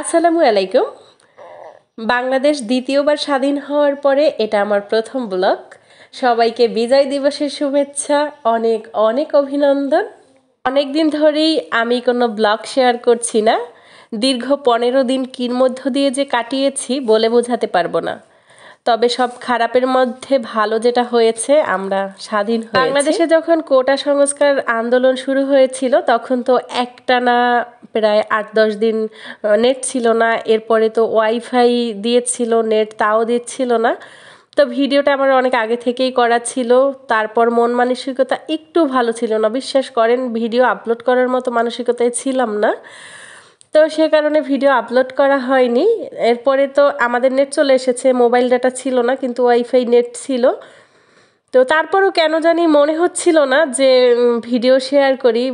আসসালামু আলাইকুম। বাংলাদেশ দ্বিতীয়বার স্বাধীন হওয়ার পরে এটা আমার প্রথম ব্লগ। সবাইকে বিজয় দিবসের শুভেচ্ছা, অনেক অনেক অভিনন্দন। অনেক দিন ধরেই আমি কোনো ব্লগ শেয়ার করছি না। দীর্ঘ 15 দিন কির মধ্য দিয়ে যে কাটিয়েছি বলে বোঝাতে পারবো না। তবে সব খারাপের মধ্যে ভালো যেটা হয়েছে, আমরা স্বাধীন হয়েছি। বাংলাদেশে যখন কোটা সংস্কার আন্দোলন শুরু হয়েছিল তখন তো একটানা প্রায় 8-10 দিন নেট ছিল না। এরপরে তো ওয়াইফাই দিয়েছিল, নেট তাও দিচ্ছিল না। তো ভিডিওটা আমার অনেক আগে থেকেই করা ছিল। তারপর মন মানসিকতা একটু ভালো ছিল না, বিশ্বাস করেন ভিডিও আপলোড করার মতো মানসিকতায় ছিলাম না। তো সে কারণে ভিডিও আপলোড করা হয়নি। এরপরে তো আমাদের নেট চলে এসেছে, মোবাইল ডাটা ছিল না কিন্তু ওয়াইফাই নেট ছিল। তো তারপরও কেন জানি মনে হচ্ছিল না যে ভিডিও শেয়ার করি।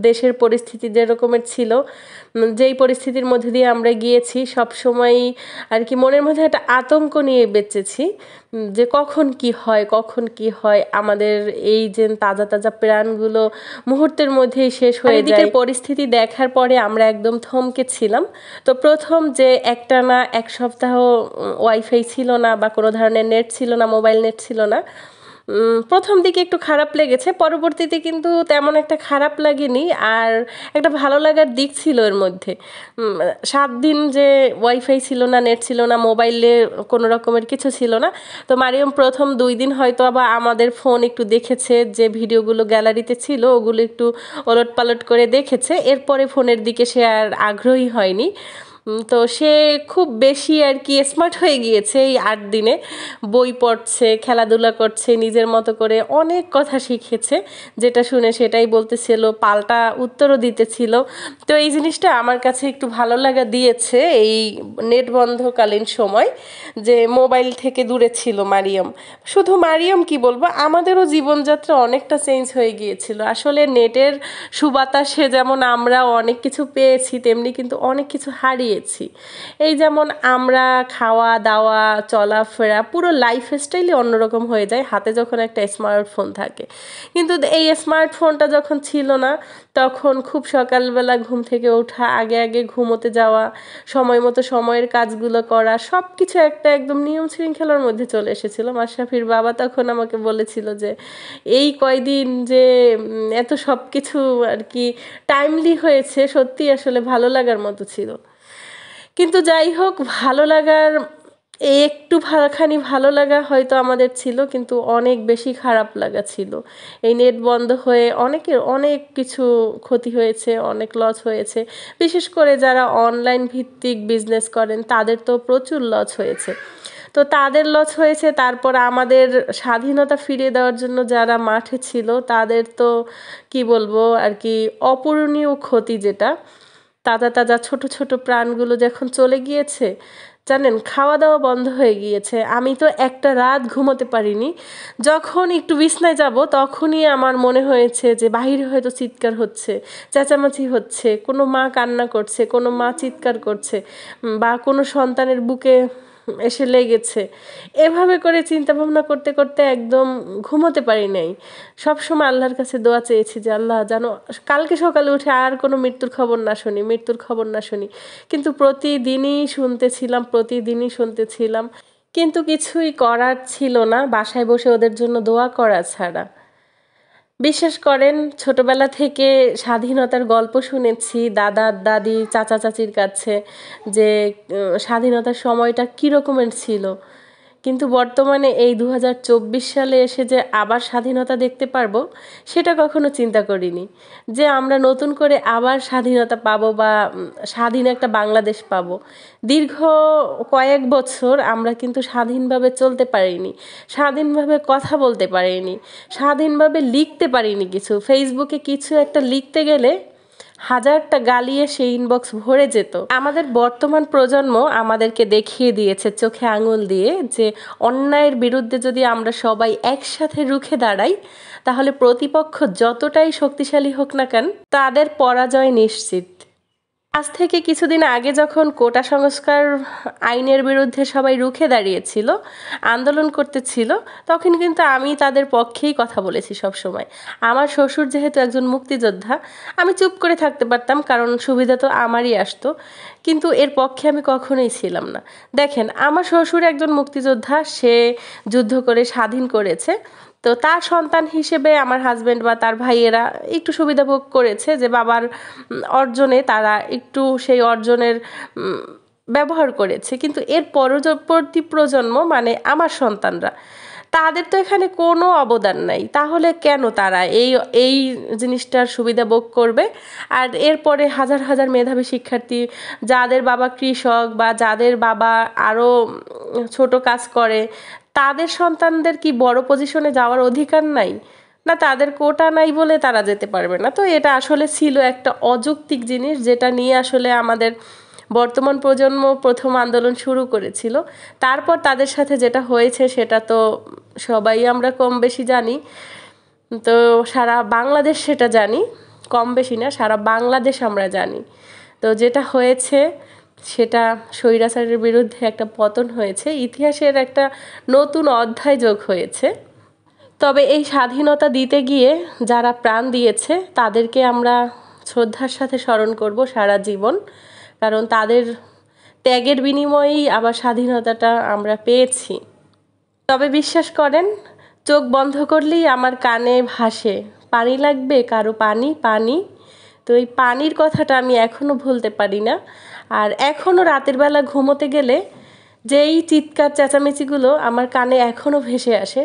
দেশের পরিস্থিতি যে রকমের ছিল, যেই পরিস্থিতির মধ্যে দিয়ে আমরা গিয়েছি, সব সময়ই আর কি মনের মধ্যে একটা আতঙ্ক নিয়ে বেঁচেছি যে কখন কি হয়, কখন কি হয়। আমাদের এই যে তাজা তাজা প্রাণগুলো মুহূর্তের মধ্যেই শেষ হয়ে যায়। পরিস্থিতি দেখার পরে আমরা একদম থমকে ছিলাম। তো প্রথম যে একটানা 1 সপ্তাহ ওয়াইফাই ছিল না বা কোনো ধরনের নেট ছিল না, মোবাইল নেট ছিল না, প্রথম দিকে একটু খারাপ লেগেছে। পরবর্তীতে কিন্তু তেমন একটা খারাপ লাগেনি। আর একটা ভালো লাগার দিক ছিল এর মধ্যে। 7 দিন যে ওয়াইফাই ছিল না, নেট ছিল না, মোবাইলে কোনো রকমের কিছু ছিল না। তো মারিয়ম প্রথম 2 দিন হয়তো আবার আমাদের ফোন একটু দেখেছে, যে ভিডিওগুলো গ্যালারিতে ছিল ওগুলো একটু ওলট পালট করে দেখেছে। এরপরে ফোনের দিকে সে আর আগ্রহী হয়নি। তো সে খুব বেশি আর কি স্মার্ট হয়ে গিয়েছে এই 8 দিনে। বই পড়ছে, খেলাধুলা করছে, নিজের মতো করে অনেক কথা শিখেছে। যেটা শুনে সেটাই বলতেছিল, পাল্টা উত্তরও দিতেছিল। তো এই জিনিসটা আমার কাছে একটু ভালো লাগা দিয়েছে এই নেট বন্ধকালীন সময়, যে মোবাইল থেকে দূরে ছিল মারিয়ম। শুধু মারিয়ম কি বলবো, আমাদেরও জীবনযাত্রা অনেকটা চেঞ্জ হয়ে গিয়েছিল। আসলে নেটের সুবাতাসে যেমন আমরা অনেক কিছু পেয়েছি, তেমনি কিন্তু অনেক কিছু হারিয়েছি। এই যেমন আমরা খাওয়া দাওয়া, চলাফেরা, পুরো লাইফস্টাইলই অন্যরকম হয়ে যায় হাতে যখন একটা স্মার্টফোন থাকে। কিন্তু এই স্মার্টফোনটা যখন ছিল না, তখন খুব সকালবেলা ঘুম থেকে ওঠা, আগে আগে ঘুমোতে যাওয়া, সময় মতো সময়ের কাজগুলো করা, সব কিছু একটা একদম নিয়ম শৃঙ্খলার মধ্যে চলে এসেছিল। মাশরাফির বাবা তখন আমাকে বলেছিল যে এই কয়দিন যে এত সব কিছু আর কি টাইমলি হয়েছে, সত্যি আসলে ভালো লাগার মতো ছিল। কিন্তু যাই হোক, ভালো লাগার একটু খানি ভালো লাগা হয়তো আমাদের ছিল, কিন্তু অনেক বেশি খারাপ লাগা ছিল। এই নেট বন্ধ হয়ে অনেকের অনেক কিছু ক্ষতি হয়েছে, অনেক লস হয়েছে। বিশেষ করে যারা অনলাইন ভিত্তিক বিজনেস করেন তাদের তো প্রচুর লস হয়েছে। তো তাদের লস হয়েছে, তারপর আমাদের স্বাধীনতা ফিরিয়ে দেওয়ার জন্য যারা মাঠে ছিল তাদের তো কি বলবো আর কি অপূরণীয় ক্ষতি। যেটা তাজা তাজা ছোট ছোট প্রাণগুলো যখন চলে গিয়েছে, জানেন খাওয়া দাওয়া বন্ধ হয়ে গিয়েছে। আমি তো একটা রাত ঘুমোতে পারিনি। যখন একটু বিছনায় যাব তখনই আমার মনে হয়েছে যে বাহিরে হয়তো চিৎকার হচ্ছে, চেঁচামেচি হচ্ছে, কোনো মা কান্না করছে, কোনো মা চিৎকার করছে, বা কোনো সন্তানের বুকে এসে লেগেছে। এভাবে করে চিন্তা ভাবনা করতে করতে একদম ঘুমোতে পারি নাই। সবসময় আল্লাহর কাছে দোয়া চেয়েছি যে আল্লাহ যেন কালকে সকালে উঠে আর কোনো মৃত্যুর খবর না শুনি, মৃত্যুর খবর না শুনি। কিন্তু প্রতিদিনই শুনতেছিলাম, কিন্তু কিছুই করার ছিল না বাসায় বসে ওদের জন্য দোয়া করা ছাড়া। বিশ্বাস করেন, ছোটবেলা থেকে স্বাধীনতার গল্প শুনেছি দাদা দাদি চাচা চাচির কাছে, যে স্বাধীনতার সময়টা কী রকমের ছিল। কিন্তু বর্তমানে এই 2024 সালে এসে যে আবার স্বাধীনতা দেখতে পারবো, সেটা কখনো চিন্তা করিনি। যে আমরা নতুন করে আবার স্বাধীনতা পাবো বা স্বাধীন একটা বাংলাদেশ পাবো। দীর্ঘ কয়েক বছর আমরা কিন্তু স্বাধীনভাবে চলতে পারিনি, স্বাধীনভাবে কথা বলতে পারিনি, স্বাধীনভাবে লিখতে পারিনি। কিছু ফেসবুকে কিছু একটা লিখতে গেলে হাজারটা গালি এসে ইনবক্স ভরে যেত। আমাদের বর্তমান প্রজন্ম আমাদেরকে দেখিয়ে দিয়েছে চোখে আঙুল দিয়ে যে অন্যায়ের বিরুদ্ধে যদি আমরা সবাই একসাথে রুখে দাঁড়াই, তাহলে প্রতিপক্ষ যতটাই শক্তিশালী হোক না কেন তাদের পরাজয় নিশ্চিত। আজ থেকে কিছুদিন আগে যখন কোটা সংস্কার আইনের বিরুদ্ধে সবাই রুখে দাঁড়িয়েছিল, আন্দোলন করতেছিল, তখন কিন্তু আমি তাদের পক্ষেই কথা বলেছি সব সময়। আমার শ্বশুর যেহেতু একজন মুক্তিযোদ্ধা, আমি চুপ করে থাকতে পারতাম, কারণ সুবিধা তো আমারই আসতো, কিন্তু এর পক্ষে আমি কখনোই ছিলাম না। দেখেন, আমার শ্বশুর একজন মুক্তিযোদ্ধা, সে যুদ্ধ করে স্বাধীন করেছে, তো তার সন্তান হিসেবে আমার হাজব্যান্ড বা তার ভাইয়েরা একটু সুবিধা ভোগ করেছে যে বাবার অর্জনে তারা একটু সেই অর্জনের ব্যবহার করেছে, কিন্তু এর পরবর্তী প্রজন্ম মানে আমার সন্তানরা, তাদের তো এখানে কোনো অবদান নাই। তাহলে কেন তারা এই এই জিনিসটার সুবিধা ভোগ করবে? আর এরপরে হাজার হাজার মেধাবী শিক্ষার্থী, যাদের বাবা কৃষক বা যাদের বাবা আরও ছোট কাজ করে, তাদের সন্তানদের কি বড় পজিশনে যাওয়ার অধিকার নাই? না, তাদের কোটা নাই বলে তারা যেতে পারবে না। তো এটা আসলে ছিল একটা অযৌক্তিক জিনিস, যেটা নিয়ে আসলে আমাদের বর্তমান প্রজন্ম প্রথম আন্দোলন শুরু করেছিল। তারপর তাদের সাথে যেটা হয়েছে সেটা তো সবাই আমরা কম বেশি জানি। তো সারা বাংলাদেশ সেটা জানি, কম বেশি না, সারা বাংলাদেশ আমরা জানি। তো যেটা হয়েছে সেটা স্বৈরাচারের বিরুদ্ধে একটা পতন হয়েছে, ইতিহাসের একটা নতুন অধ্যায় যোগ হয়েছে। তবে এই স্বাধীনতা দিতে গিয়ে যারা প্রাণ দিয়েছে তাদেরকে আমরা শ্রদ্ধার সাথে স্মরণ করব সারা জীবন, কারণ তাদের ত্যাগের বিনিময়েই আবার স্বাধীনতাটা আমরা পেয়েছি। তবে বিশ্বাস করেন, চোখ বন্ধ করলেই আমার কানে ভাসে, পানি লাগবে কারো, পানি পানি। তো এই পানির কথাটা আমি এখনও ভুলতে পারি না। আর এখনও রাতের বেলা ঘুমোতে গেলে যেই চিৎকার চেঁচামেচিগুলো আমার কানে এখনও ভেসে আসে,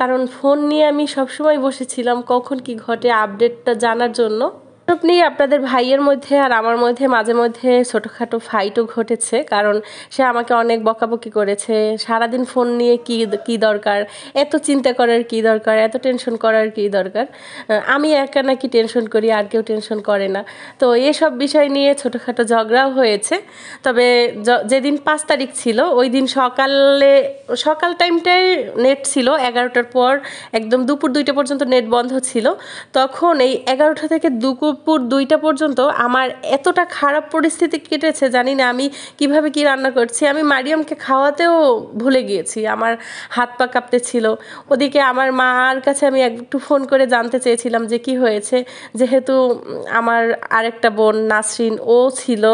কারণ ফোন নিয়ে আমি সবসময় বসেছিলাম কখন কি ঘটে আপডেটটা জানার জন্য। এসব নিয়ে আপনাদের ভাইয়ের মধ্যে আর আমার মধ্যে মাঝে মধ্যে ছোটোখাটো ফাইটও ঘটেছে, কারণ সে আমাকে অনেক বকাবকি করেছে, সারাদিন ফোন নিয়ে কি দরকার, এত চিন্তা করার কি দরকার, এত টেনশন করার কি দরকার, আমি একা নাকি টেনশন করি, আর কেউ টেনশন করে না। তো এসব বিষয় নিয়ে ছোটোখাটো ঝগড়াও হয়েছে। তবে যেদিন 5 তারিখ ছিল ওই দিন সকাল টাইমটায় নেট ছিল, 11টার পর একদম দুপুর 2টা পর্যন্ত নেট বন্ধ ছিল। তখন এই 11টা থেকে দুপুর 2টা পর্যন্ত আমার এতটা খারাপ পরিস্থিতি কেটেছে, জানি না আমি কিভাবে কি রান্না করছি। আমি মারিয়ামকে খাওয়াতেও ভুলে গিয়েছি, আমার হাত পা কাঁপতেছিল। ওদিকে আমার মার কাছে আমি একটু ফোন করে জানতে চেয়েছিলাম যে কি হয়েছে, যেহেতু আমার আরেকটা বোন নাসরিন, ও ছিল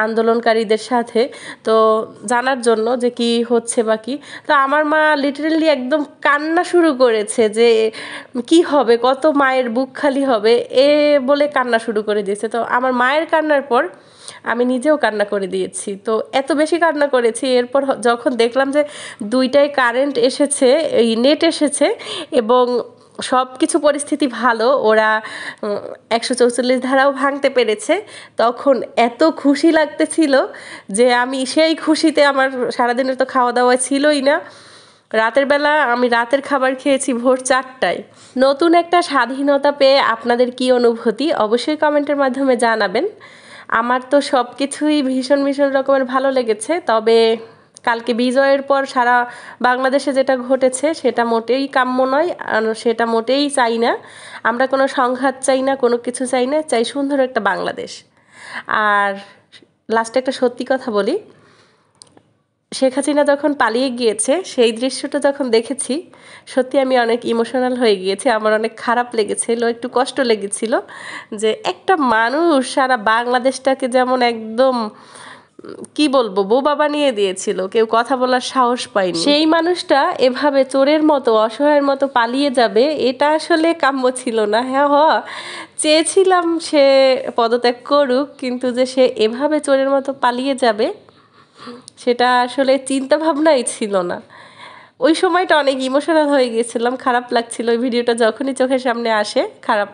আন্দোলনকারীদের সাথে, তো জানার জন্য যে কি হচ্ছে বা কি। তো আমার মা লিটারেলি একদম কান্না শুরু করেছে যে কি হবে, কত মায়ের বুক খালি হবে, এ বলে কান্না শুরু করে দিয়েছে। তো আমার মায়ের কান্নার পর আমি নিজেও কান্না করে দিয়েছি, তো এত বেশি কান্না করেছি। এরপর যখন দেখলাম যে 2টায় কারেন্ট এসেছে, এই নেট এসেছে এবং সব কিছু পরিস্থিতি ভালো, ওরা 144 ধারাও ভাঙতে পেরেছে, তখন এত খুশি লাগতেছিল যে আমি সেই খুশিতে, আমার সারাদিনের তো খাওয়া দাওয়া ছিলই না, রাতের বেলা আমি রাতের খাবার খেয়েছি ভোর 4টায়। নতুন একটা স্বাধীনতা পেয়ে আপনাদের কি অনুভূতি অবশ্যই কমেন্টের মাধ্যমে জানাবেন। আমার তো সব কিছুই ভীষণ ভীষণ রকমের ভালো লেগেছে। তবে কালকে বিজয়ের পর সারা বাংলাদেশে যেটা ঘটেছে সেটা মোটেই কাম্য নয়, সেটা মোটেই চাই না। আমরা কোনো সংঘাত চাই না, কোনো কিছু চাই না, চাই সুন্দর একটা বাংলাদেশ। আর লাস্টে একটা সত্যি কথা বলি, শেখ হাসিনা যখন পালিয়ে গিয়েছে সেই দৃশ্যটা যখন দেখেছি, সত্যি আমি অনেক ইমোশনাল হয়ে গিয়েছি, আমার অনেক খারাপ লেগেছিল, একটু কষ্ট লেগেছিল যে একটা মানুষ সারা বাংলাদেশটাকে যেমন একদম কি বলবো বোবা বানিয়ে দিয়েছিল, কেউ কথা বলার সাহস পায়নি, সেই মানুষটা এভাবে চোরের মতো অসহায়ের মতো পালিয়ে যাবে, এটা আসলে কাম্য ছিল না। হ্যাঁ চেয়েছিলাম সে পদত্যাগ করুক, কিন্তু যে সে এভাবে চোরের মতো পালিয়ে যাবে সেটা আসলে চিন্তা ভাবনাই ছিল না। ওই সময়টা অনেক ইমোশনাল হয়ে গিয়েছিলাম, খারাপ লাগছিল। ওই ভিডিওটা যখনই চোখের সামনে আসে খারাপ